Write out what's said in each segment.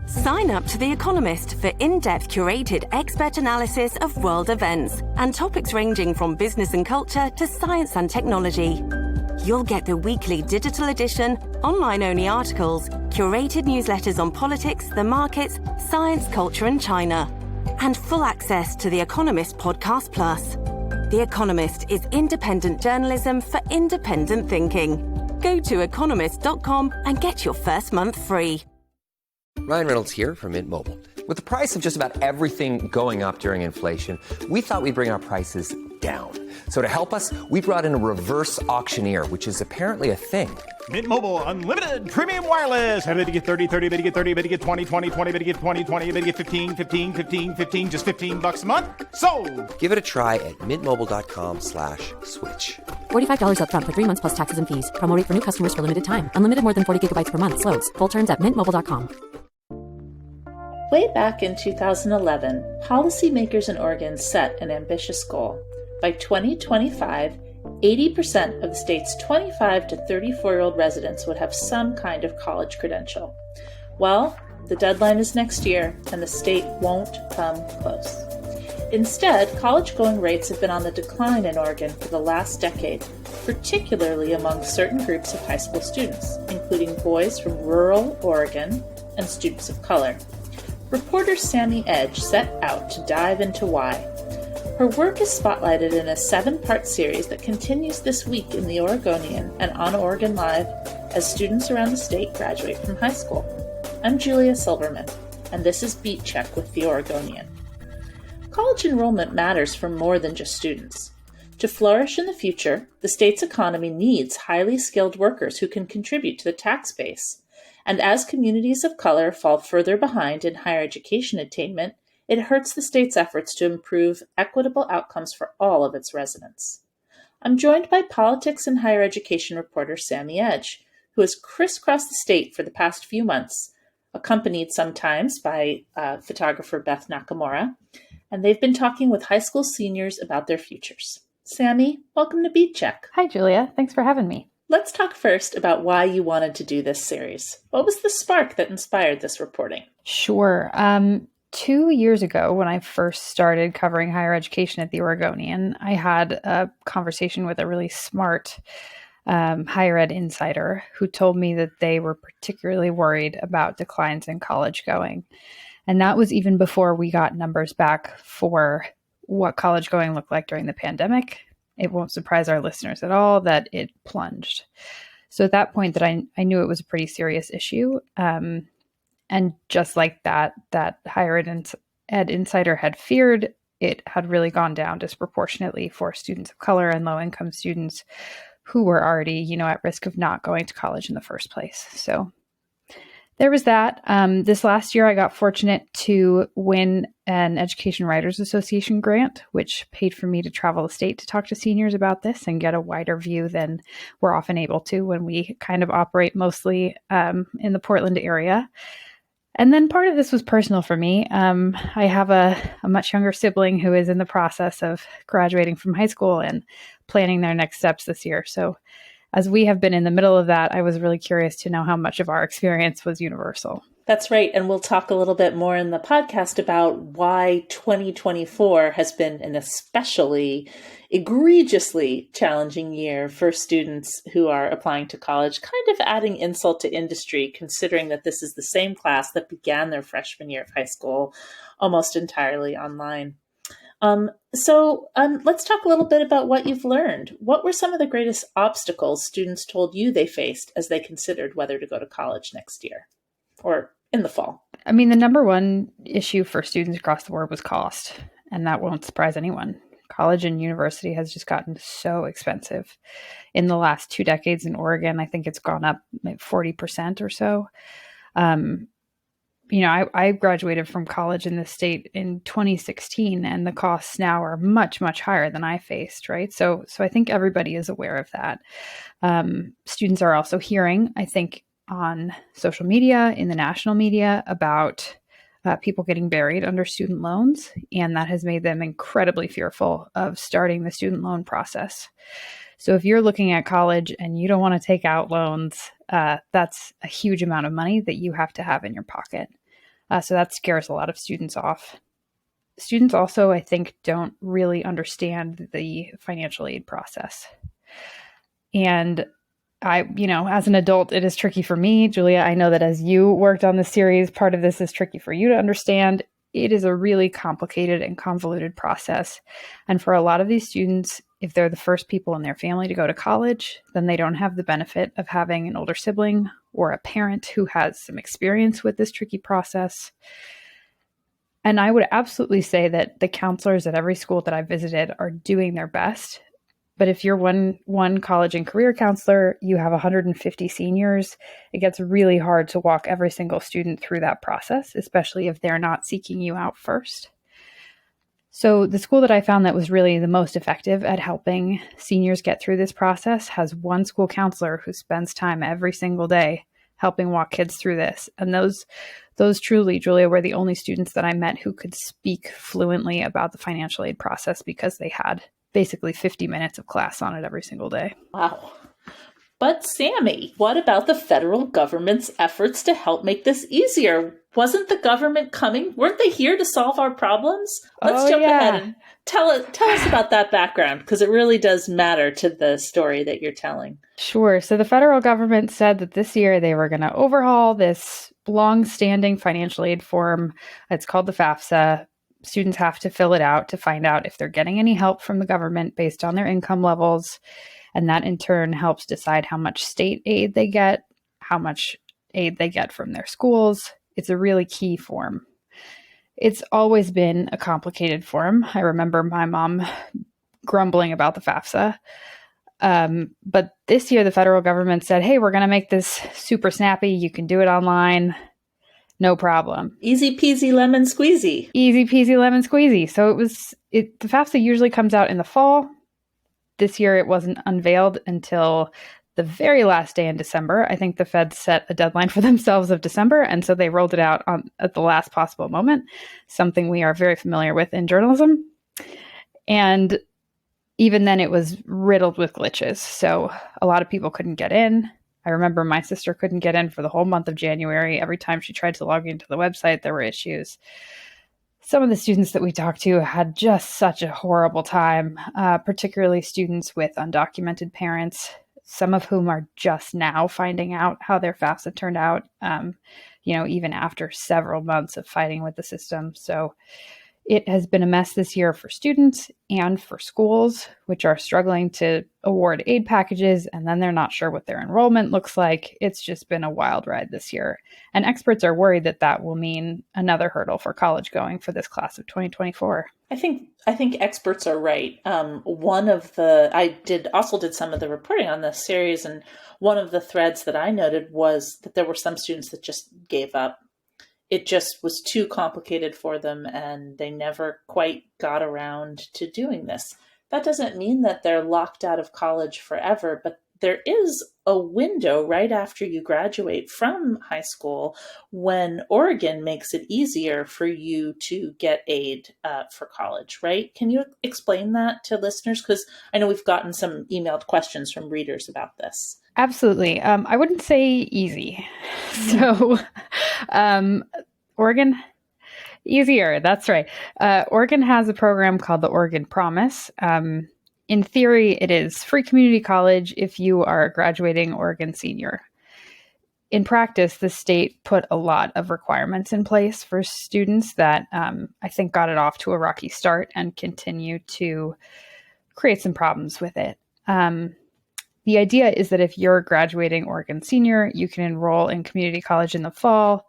Sign up to The Economist for in-depth curated expert analysis of world events and topics ranging from business and culture to science and technology. You'll get the weekly digital edition, online-only articles, curated newsletters on politics, the markets, science, culture and China, and full access to The Economist Podcast Plus. The Economist is independent journalism for independent thinking. Go to economist.com and get your first month free. Ryan Reynolds here from Mint Mobile. With the price of just about everything going up during inflation, we thought we'd bring our prices down. So to help us, we brought in a reverse auctioneer, which is apparently a thing. Mint Mobile Unlimited Premium Wireless. How to get 30, 30, bit to get 30, bit to get 20, 20, 20, bit to get 20, 20, bit to get 15, 15, 15, 15, just $15 a month? Sold! Give it a try at mintmobile.com/switch. $45 up front for 3 months plus taxes and fees. Promo rate for new customers for limited time. Unlimited more than 40 gigabytes per month. Slows full terms at mintmobile.com. Way back in 2011, policymakers in Oregon set an ambitious goal. By 2025, 80% of the state's 25 to 34-year-old residents would have some kind of college credential. Well, the deadline is next year, and the state won't come close. Instead, college-going rates have been on the decline in Oregon for the last decade, particularly among certain groups of high school students, including boys from rural Oregon and students of color. Reporter Sami Edge set out to dive into why. Her work is spotlighted in a 7-part series that continues this week in the Oregonian and on OregonLive as students around the state graduate from high school. I'm Julia Silverman, and this is Beat Check with the Oregonian. College enrollment matters for more than just students. To flourish in the future, the state's economy needs highly skilled workers who can contribute to the tax base. And as communities of color fall further behind in higher education attainment, it hurts the state's efforts to improve equitable outcomes for all of its residents. I'm joined by politics and higher education reporter Sami Edge, who has crisscrossed the state for the past few months, accompanied sometimes by photographer Beth Nakamura, and they've been talking with high school seniors about their futures. Sami, welcome to Beat Check. Hi, Julia. Thanks for having me. Let's talk first about why you wanted to do this series. What was the spark that inspired this reporting? Sure. 2 years ago, when I first started covering higher education at the Oregonian, I had a conversation with a really smart higher ed insider who told me that they were particularly worried about declines in college going. And that was even before we got numbers back for what college going looked like during the pandemic. It won't surprise our listeners at all that it plunged. So at that point that I knew it was a pretty serious issue. And just like that higher ed insider had feared, it had really gone down disproportionately for students of color and low-income students who were already, at risk of not going to college in the first place. So there was that. This last year, I got fortunate to win an Education Writers Association grant, which paid for me to travel the state to talk to seniors about this and get a wider view than we're often able to when we kind of operate mostly in the Portland area. And then part of this was personal for me. I have a much younger sibling who is in the process of graduating from high school and planning their next steps this year. So as we have been in the middle of that, I was really curious to know how much of our experience was universal. That's right. And we'll talk a little bit more in the podcast about why 2024 has been an especially egregiously challenging year for students who are applying to college, kind of adding insult to industry, considering that this is the same class that began their freshman year of high school almost entirely online. So let's talk a little bit about what you've learned. What were some of the greatest obstacles students told you they faced as they considered whether to go to college next year or in the fall? I mean, the number one issue for students across the board was cost, and that won't surprise anyone. College and university has just gotten so expensive. In the last 2 decades in Oregon, I think it's gone up like 40% or so. I graduated from college in the state in 2016, and the costs now are much, much higher than I faced, right? So I think everybody is aware of that. Students are also hearing, I think, on social media, in the national media, about people getting buried under student loans, and that has made them incredibly fearful of starting the student loan process. So if you're looking at college and you don't want to take out loans, that's a huge amount of money that you have to have in your pocket. So that scares a lot of students off. Students also, I think, don't really understand the financial aid process. And as an adult, it is tricky for me. Julia, I know that as you worked on the series, part of this is tricky for you to understand. It is a really complicated and convoluted process. And for a lot of these students, if they're the first people in their family to go to college, then they don't have the benefit of having an older sibling or a parent who has some experience with this tricky process. And I would absolutely say that the counselors at every school that I visited are doing their best. But if you're one college and career counselor, you have 150 seniors, it gets really hard to walk every single student through that process, especially if they're not seeking you out first. So the school that I found that was really the most effective at helping seniors get through this process has one school counselor who spends time every single day helping walk kids through this. And those truly, Julia, were the only students that I met who could speak fluently about the financial aid process because they had basically 50 minutes of class on it every single day. Wow. But Sami, what about the federal government's efforts to help make this easier? Wasn't the government coming? Weren't they here to solve our problems? Let's jump ahead and tell us about that background, because it really does matter to the story that you're telling. Sure. So the federal government said that this year they were going to overhaul this long-standing financial aid form. It's called the FAFSA. Students have to fill it out to find out if they're getting any help from the government based on their income levels. And that in turn helps decide how much state aid they get, how much aid they get from their schools. It's a really key form. It's always been a complicated form. I remember my mom grumbling about the FAFSA. But this year the federal government said, hey, we're going to make this super snappy. You can do it online. No problem. Easy peasy lemon squeezy. Easy peasy lemon squeezy. So the FAFSA usually comes out in the fall. This year it wasn't unveiled until the very last day in December. I think the feds set a deadline for themselves of December, and so they rolled it out at the last possible moment, something we are very familiar with in journalism. And even then it was riddled with glitches. So a lot of people couldn't get in. I remember my sister couldn't get in for the whole month of January. Every time she tried to log into the website, there were issues. Some of the students that we talked to had just such a horrible time, particularly students with undocumented parents, some of whom are just now finding out how their FAFSA turned out, even after several months of fighting with the system. So it has been a mess this year for students and for schools, which are struggling to award aid packages, and then they're not sure what their enrollment looks like. It's just been a wild ride this year. And experts are worried that that will mean another hurdle for college going for this class of 2024. I think experts are right. I also did some of the reporting on this series, and one of the threads that I noted was that there were some students that just gave up. It just was too complicated for them, and they never quite got around to doing this. That doesn't mean that they're locked out of college forever, but there is a window right after you graduate from high school when Oregon makes it easier for you to get aid for college, right? Can you explain that to listeners? Because I know we've gotten some emailed questions from readers about this. Absolutely. I wouldn't say easy. So, Oregon, easier. That's right. Oregon has a program called the Oregon Promise. In theory, it is free community college if you are a graduating Oregon senior. In practice, the state put a lot of requirements in place for students that I think got it off to a rocky start and continue to create some problems with it. The idea is that if you're a graduating Oregon senior, you can enroll in community college in the fall.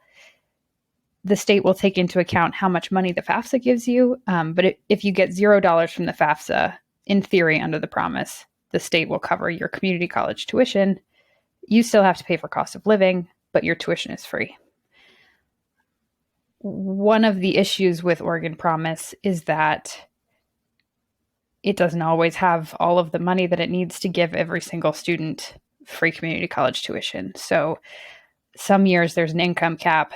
The state will take into account how much money the FAFSA gives you. But if you get $0 from the FAFSA, in theory, under the promise, the state will cover your community college tuition. You still have to pay for cost of living, but your tuition is free. One of the issues with Oregon Promise is that it doesn't always have all of the money that it needs to give every single student free community college tuition. So some years there's an income cap.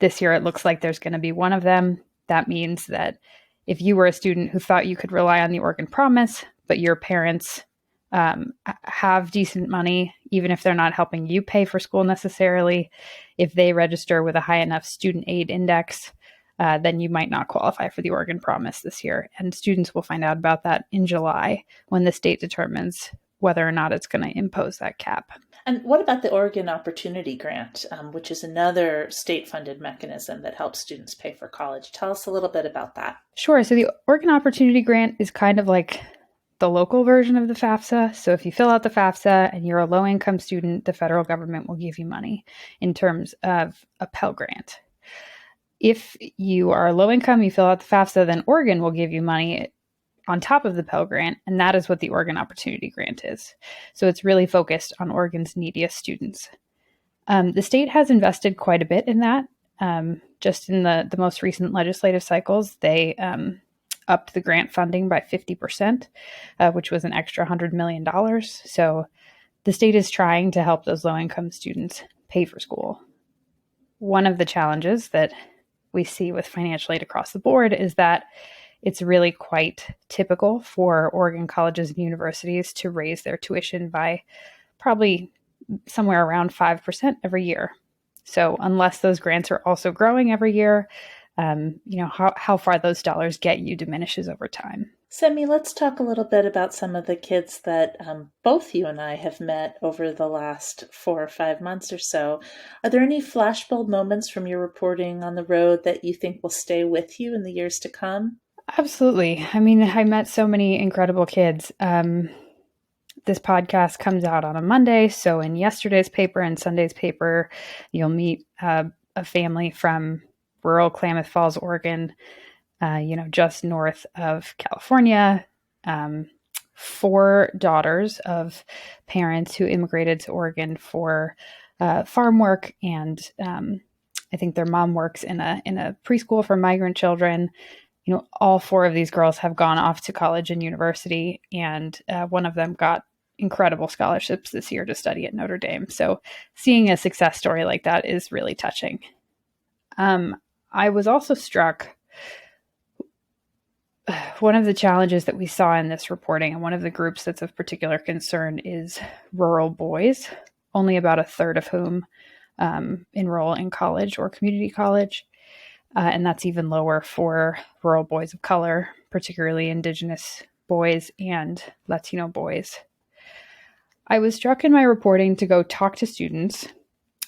This year it looks like there's going to be one of them. That means that if you were a student who thought you could rely on the Oregon Promise, but your parents have decent money, even if they're not helping you pay for school necessarily. If they register with a high enough student aid index, then you might not qualify for the Oregon Promise this year. And students will find out about that in July when the state determines whether or not it's going to impose that cap. And what about the Oregon Opportunity Grant, which is another state-funded mechanism that helps students pay for college? Tell us a little bit about that. Sure. So the Oregon Opportunity Grant is kind of like the local version of the FAFSA. So if you fill out the FAFSA and you're a low-income student, the federal government will give you money in terms of a Pell Grant. If you are low income, you fill out the FAFSA, then Oregon will give you money on top of the Pell Grant, and that is what the Oregon Opportunity Grant is. So it's really focused on Oregon's neediest students. The state has invested quite a bit in that. Just in the most recent legislative cycles, they upped the grant funding by 50%, which was an extra $100 million. So the state is trying to help those low-income students pay for school. One of the challenges that we see with financial aid across the board is that it's really quite typical for Oregon colleges and universities to raise their tuition by probably somewhere around 5% every year. So unless those grants are also growing every year, how far those dollars get you diminishes over time. Sami, let's talk a little bit about some of the kids that both you and I have met over the last 4 or 5 months or so. Are there any flashbulb moments from your reporting on the road that you think will stay with you in the years to come? Absolutely. I mean, I met so many incredible kids. This podcast comes out on a Monday, so in yesterday's paper and Sunday's paper, you'll meet a family from rural Klamath Falls, Oregon, just north of California. 4 daughters of parents who immigrated to Oregon for farm work, and I think their mom works in a preschool for migrant children. All 4 of these girls have gone off to college and university, and one of them got incredible scholarships this year to study at Notre Dame. So seeing a success story like that is really touching. I was also struck, one of the challenges that we saw in this reporting, and one of the groups that's of particular concern, is rural boys, only about a third of whom enroll in college or community college. And that's even lower for rural boys of color, particularly Indigenous boys and Latino boys. I was struck in my reporting to go talk to students,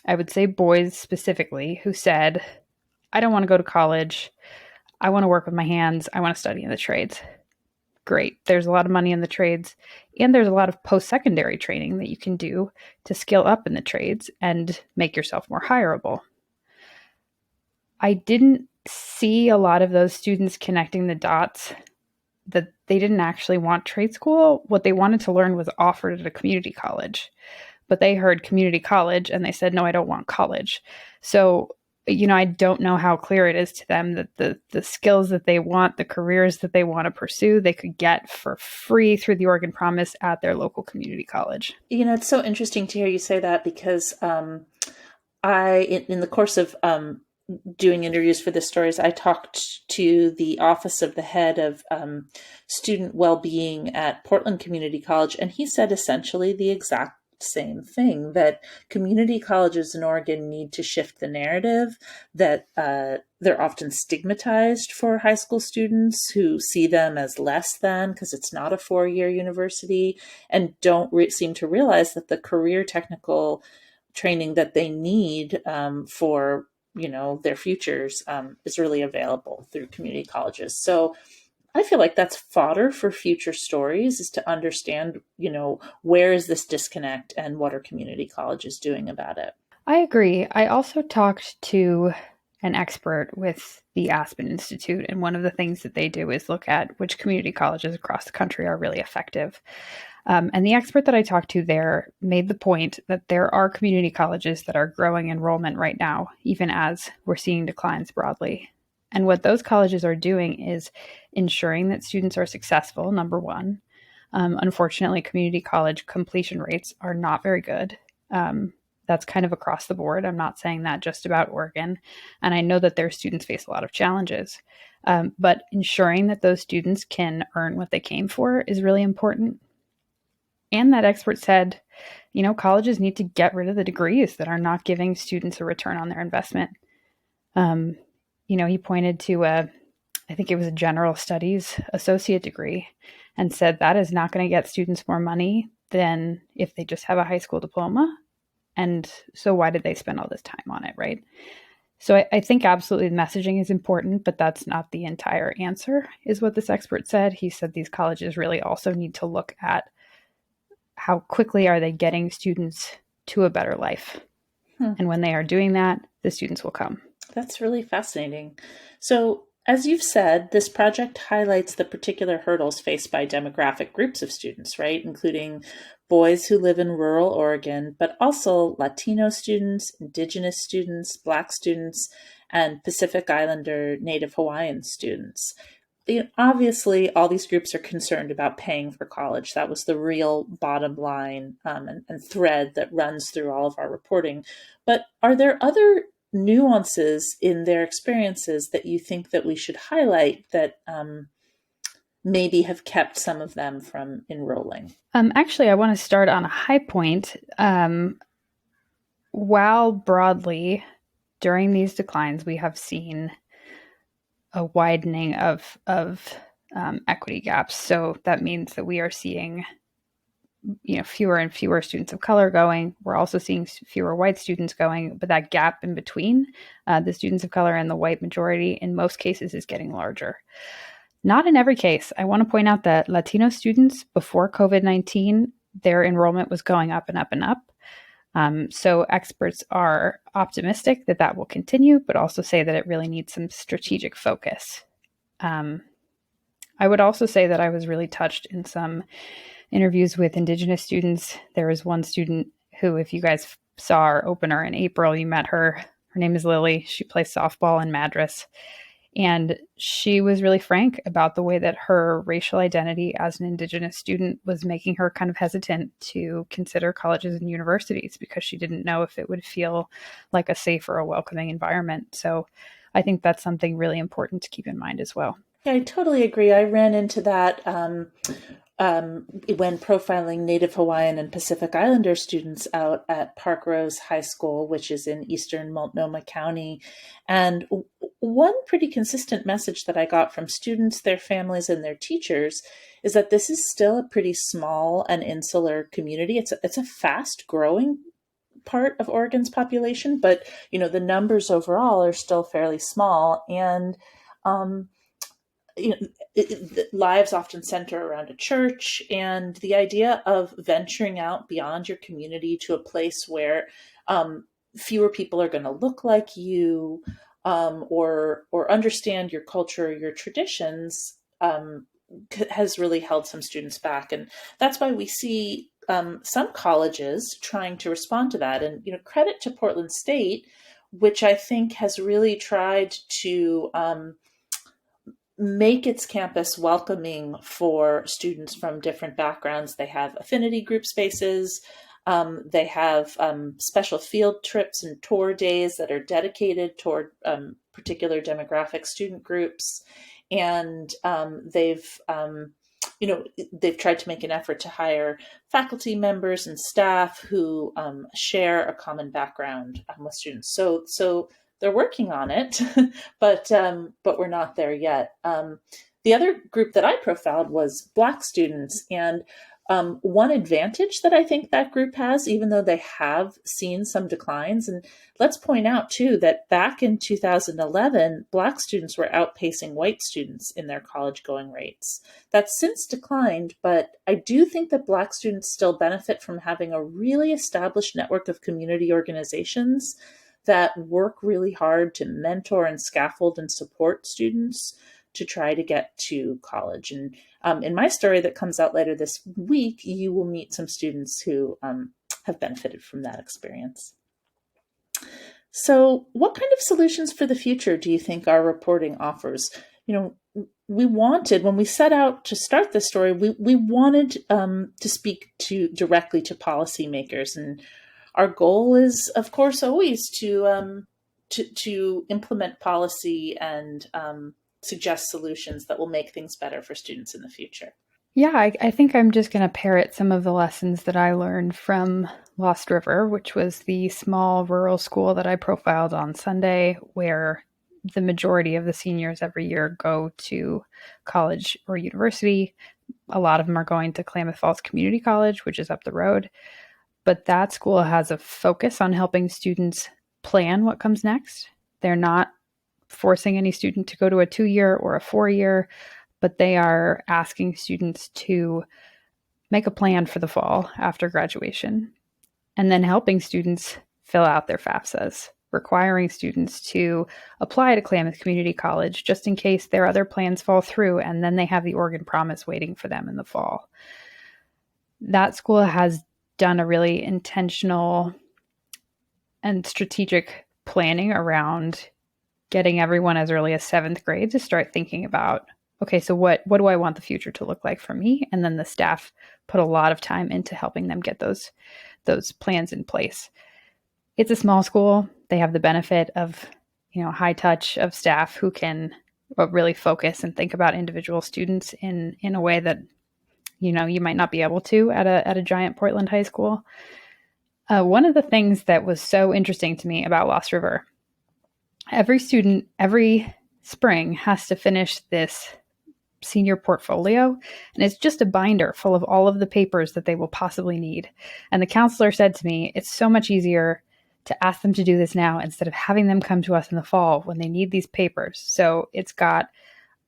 I would say boys specifically, who said, I don't want to go to college. I want to work with my hands. I want to study in the trades. Great. There's a lot of money in the trades, and there's a lot of post-secondary training that you can do to skill up in the trades and make yourself more hireable. I didn't see a lot of those students connecting the dots that they didn't actually want trade school. What they wanted to learn was offered at a community college, but they heard community college and they said, no, I don't want college. So, I don't know how clear it is to them that the skills that they want, the careers that they want to pursue, they could get for free through the Oregon Promise at their local community college. It's so interesting to hear you say that, because in the course of doing interviews for this stories, I talked to the office of the head of student well-being at Portland Community College, and he said essentially the exact same thing, that community colleges in Oregon need to shift the narrative, that they're often stigmatized for high school students who see them as less than because it's not a 4-year university, and don't seem to realize that the career technical training that they need for their futures is really available through community colleges. So I feel like that's fodder for future stories, is to understand, where is this disconnect and what are community colleges doing about it? I agree. I also talked to an expert with the Aspen Institute, and one of the things that they do is look at which community colleges across the country are really effective. And the expert that I talked to there made the point that there are community colleges that are growing enrollment right now, even as we're seeing declines broadly. And what those colleges are doing is ensuring that students are successful, number one. Unfortunately, community college completion rates are not very good. That's kind of across the board. I'm not saying that just about Oregon. And I know that their students face a lot of challenges. But ensuring that those students can earn what they came for is really important. And that expert said, colleges need to get rid of the degrees that are not giving students a return on their investment. He pointed to I think it was a general studies associate degree, and said that is not going to get students more money than if they just have a high school diploma. And so why did they spend all this time on it, right? So I think absolutely the messaging is important, but that's not the entire answer, is what this expert said. He said these colleges really also need to look at how quickly are they getting students to a better life. And when they are doing that, the students will come. That's really fascinating. So, as you've said, this project highlights the particular hurdles faced by demographic groups of students, right? Including boys who live in rural Oregon, but also Latino students, Indigenous students, Black students, and Pacific Islander Native Hawaiian students. Obviously, all these groups are concerned about paying for college. That was the real bottom line and thread that runs through all of our reporting. But are there other nuances in their experiences that you think that we should highlight that maybe have kept some of them from enrolling? Actually, I want to start on a high point. While broadly, during these declines, we have seen a widening of equity gaps. So that means that we are seeing fewer and fewer students of color going. We're also seeing fewer white students going, but that gap in between the students of color and the white majority in most cases is getting larger. Not in every case. I want to point out that Latino students before COVID-19, their enrollment was going up and up and up. So experts are optimistic that that will continue, but also say that it really needs some strategic focus. I would also say that I was really touched in some interviews with Indigenous students. There was one student who, if you guys saw our opener in April, you met her. Her name is Lily. She plays softball in Madras. And she was really frank about the way that her racial identity as an Indigenous student was making her kind of hesitant to consider colleges and universities because she didn't know if it would feel like a safe or a welcoming environment. So I think that's something really important to keep in mind as well. Yeah, I totally agree. I ran into that when profiling Native Hawaiian and Pacific Islander students out at Park Rose High School, which is in eastern Multnomah County. And one pretty consistent message that I got from students, their families, and their teachers is that this is still a pretty small and insular community. It's a fast growing part of Oregon's population, but the numbers overall are still fairly small. And lives often center around a church, and the idea of venturing out beyond your community to a place where fewer people are going to look like you or understand your culture, your traditions, has really held some students back. And that's why we see some colleges trying to respond to that. And credit to Portland State, which I think has really tried to make its campus welcoming for students from different backgrounds. They have affinity group spaces. They have special field trips and tour days that are dedicated toward particular demographic student groups. And they've tried to make an effort to hire faculty members and staff who share a common background with students. So they're working on it, but we're not there yet. The other group that I profiled was Black students. And one advantage that I think that group has, even though they have seen some declines, and let's point out too that back in 2011, Black students were outpacing white students in their college going rates. That's since declined, but I do think that Black students still benefit from having a really established network of community organizations that work really hard to mentor and scaffold and support students to try to get to college. And in my story that comes out later this week, you will meet some students who have benefited from that experience. So what kind of solutions for the future do you think our reporting offers? We wanted, when we set out to start this story, we wanted to speak directly to policymakers. And our goal is, of course, always to implement policy and suggest solutions that will make things better for students in the future. Yeah, I think I'm just going to parrot some of the lessons that I learned from Lost River, which was the small rural school that I profiled on Sunday, where the majority of the seniors every year go to college or university. A lot of them are going to Klamath Falls Community College, which is up the road. But that school has a focus on helping students plan what comes next. They're not forcing any student to go to a 2-year or a 4-year, but they are asking students to make a plan for the fall after graduation, and then helping students fill out their FAFSAs, requiring students to apply to Klamath Community College just in case their other plans fall through, and then they have the Oregon Promise waiting for them in the fall. That school has done a really intentional and strategic planning around getting everyone as early as 7th grade to start thinking about, okay, so what do I want the future to look like for me? And then the staff put a lot of time into helping them get those plans in place. It's a small school. They have the benefit of, high touch of staff who can really focus and think about individual students in a way that, you might not be able to at a giant Portland high school. One of the things that was so interesting to me about Lost River, every student every spring has to finish this senior portfolio, and it's just a binder full of all of the papers that they will possibly need. And the counselor said to me, it's so much easier to ask them to do this now instead of having them come to us in the fall when they need these papers. So it's got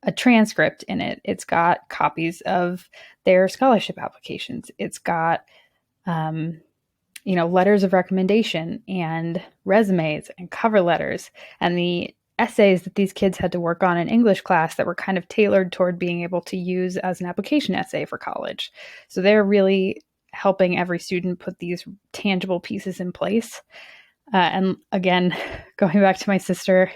a transcript in it. It's got copies of their scholarship applications. It's got, letters of recommendation and resumes and cover letters and the essays that these kids had to work on in English class that were kind of tailored toward being able to use as an application essay for college. So they're really helping every student put these tangible pieces in place. And again, going back to my sister,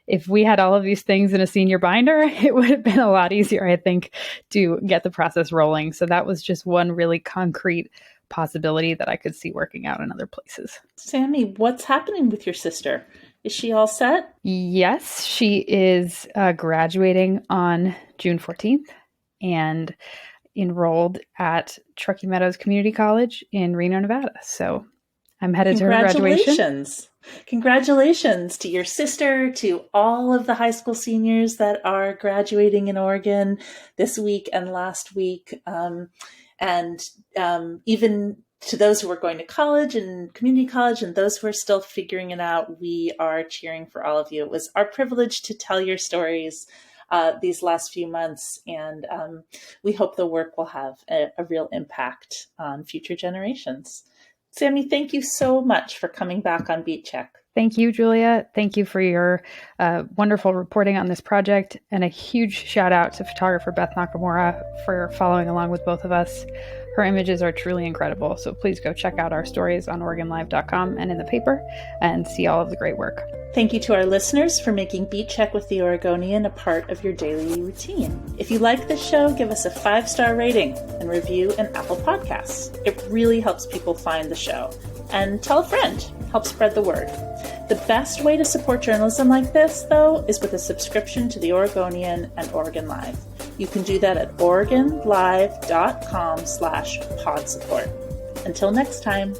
if we had all of these things in a senior binder, it would have been a lot easier, I think, to get the process rolling. So that was just one really concrete possibility that I could see working out in other places. Sami, what's happening with your sister? Is she all set? Yes, she is graduating on June 14th and enrolled at Truckee Meadows Community College in Reno, Nevada. So I'm headed to her graduation. Congratulations to your sister, to all of the high school seniors that are graduating in Oregon this week and last week. And even to those who are going to college and community college and those who are still figuring it out, we are cheering for all of you. It was our privilege to tell your stories these last few months, and we hope the work will have a real impact on future generations. Sami, thank you so much for coming back on Beat Check. Thank you, Julia. Thank you for your wonderful reporting on this project, and a huge shout out to photographer Beth Nakamura for following along with both of us. Her images are truly incredible, so please go check out our stories on OregonLive.com and in the paper and see all of the great work. Thank you to our listeners for making Beat Check with the Oregonian a part of your daily routine. If you like this show, give us a 5-star rating and review in Apple Podcasts. It really helps people find the show. And tell a friend. Help spread the word. The best way to support journalism like this, though, is with a subscription to the Oregonian and OregonLive. You can do that at OregonLive.com/pod support. Until next time.